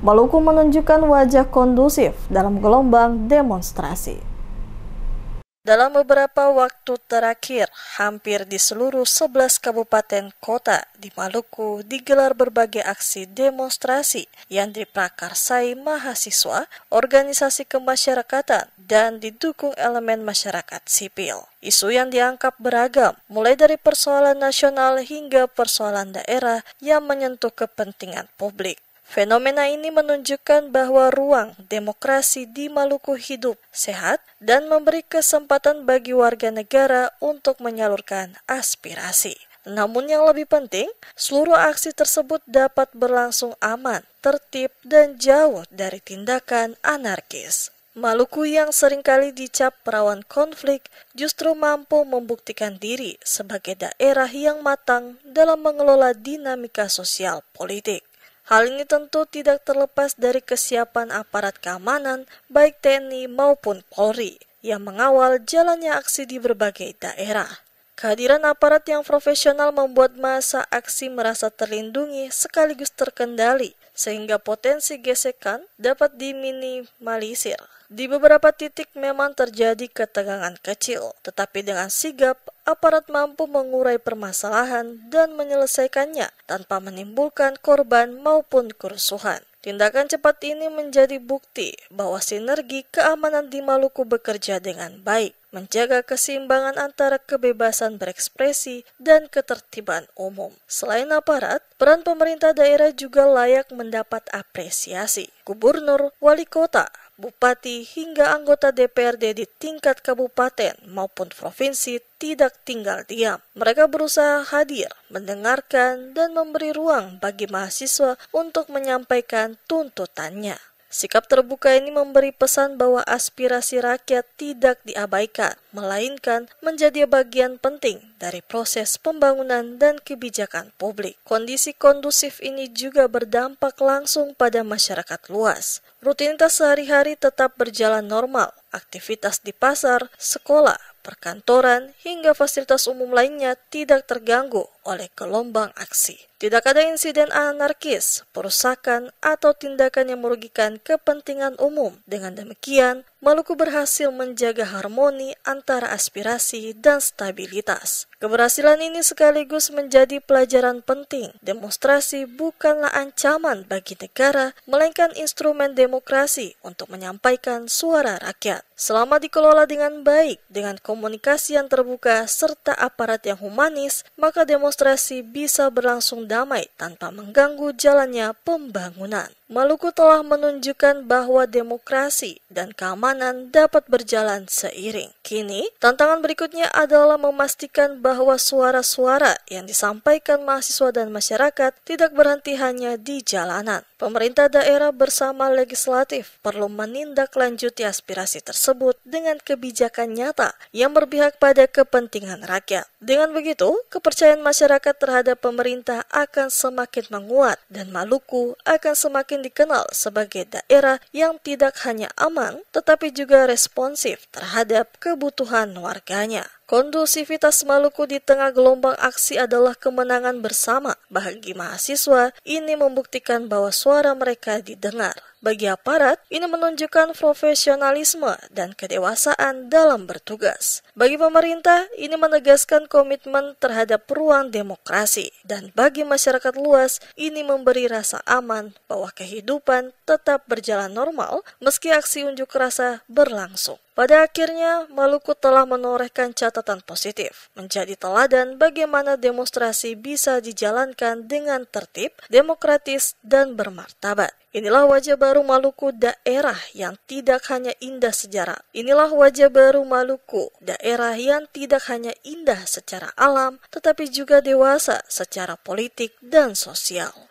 Maluku menunjukkan wajah kondusif dalam gelombang demonstrasi. Dalam beberapa waktu terakhir, hampir di seluruh 11 kabupaten kota di Maluku digelar berbagai aksi demonstrasi yang diprakarsai mahasiswa, organisasi kemasyarakatan, dan didukung elemen masyarakat sipil. Isu yang diangkat beragam, mulai dari persoalan nasional hingga persoalan daerah yang menyentuh kepentingan publik. Fenomena ini menunjukkan bahwa ruang demokrasi di Maluku hidup, sehat, dan memberi kesempatan bagi warga negara untuk menyalurkan aspirasi. Namun yang lebih penting, seluruh aksi tersebut dapat berlangsung aman, tertib, dan jauh dari tindakan anarkis. Maluku yang seringkali dicap rawan konflik justru mampu membuktikan diri sebagai daerah yang matang dalam mengelola dinamika sosial politik. Hal ini tentu tidak terlepas dari kesiapan aparat keamanan, baik TNI maupun Polri, yang mengawal jalannya aksi di berbagai daerah. Kehadiran aparat yang profesional membuat massa aksi merasa terlindungi sekaligus terkendali, sehingga potensi gesekan dapat diminimalisir. Di beberapa titik memang terjadi ketegangan kecil, tetapi dengan sigap, aparat mampu mengurai permasalahan dan menyelesaikannya tanpa menimbulkan korban maupun kerusuhan. Tindakan cepat ini menjadi bukti bahwa sinergi keamanan di Maluku bekerja dengan baik, menjaga keseimbangan antara kebebasan berekspresi dan ketertiban umum. Selain aparat, peran pemerintah daerah juga layak mendapat apresiasi. Gubernur, wali kota, bupati, hingga anggota DPRD di tingkat kabupaten maupun provinsi tidak tinggal diam. Mereka berusaha hadir, mendengarkan, dan memberi ruang bagi mahasiswa untuk menyampaikan tuntutannya. Sikap terbuka ini memberi pesan bahwa aspirasi rakyat tidak diabaikan, melainkan menjadi bagian penting dari proses pembangunan dan kebijakan publik. Kondisi kondusif ini juga berdampak langsung pada masyarakat luas. Rutinitas sehari-hari tetap berjalan normal, aktivitas di pasar, sekolah, perkantoran, hingga fasilitas umum lainnya tidak terganggu oleh gelombang aksi. Tidak ada insiden anarkis, perusakan, atau tindakan yang merugikan kepentingan umum. Dengan demikian, Maluku berhasil menjaga harmoni antara aspirasi dan stabilitas. Keberhasilan ini sekaligus menjadi pelajaran penting. Demonstrasi bukanlah ancaman bagi negara, melainkan instrumen demokrasi untuk menyampaikan suara rakyat. Selama dikelola dengan baik, dengan komunikasi yang terbuka, serta aparat yang humanis, maka demonstrasi bisa berlangsung damai tanpa mengganggu jalannya pembangunan. Maluku telah menunjukkan bahwa demokrasi dan keamanan dapat berjalan seiring. Kini, tantangan berikutnya adalah memastikan bahwa suara-suara yang disampaikan mahasiswa dan masyarakat tidak berhenti hanya di jalanan. Pemerintah daerah bersama legislatif perlu menindaklanjuti aspirasi tersebut dengan kebijakan nyata yang berpihak pada kepentingan rakyat. Dengan begitu, kepercayaan masyarakat terhadap pemerintah akan semakin menguat dan Maluku akan semakin dikenal sebagai daerah yang tidak hanya aman, tetapi juga responsif terhadap kebutuhan warganya. Kondusivitas Maluku di tengah gelombang aksi adalah kemenangan bersama. Bagi mahasiswa, ini membuktikan bahwa suara mereka didengar. Bagi aparat, ini menunjukkan profesionalisme dan kedewasaan dalam bertugas. Bagi pemerintah, ini menegaskan komitmen terhadap ruang demokrasi. Dan bagi masyarakat luas, ini memberi rasa aman bahwa kehidupan tetap berjalan normal meski aksi unjuk rasa berlangsung. Pada akhirnya, Maluku telah menorehkan catatan positif, menjadi teladan bagaimana demonstrasi bisa dijalankan dengan tertib, demokratis, dan bermartabat. Inilah wajah baru Maluku, daerah yang tidak hanya indah sejarah. Inilah wajah baru Maluku, daerah yang tidak hanya indah secara alam, tetapi juga dewasa secara politik dan sosial.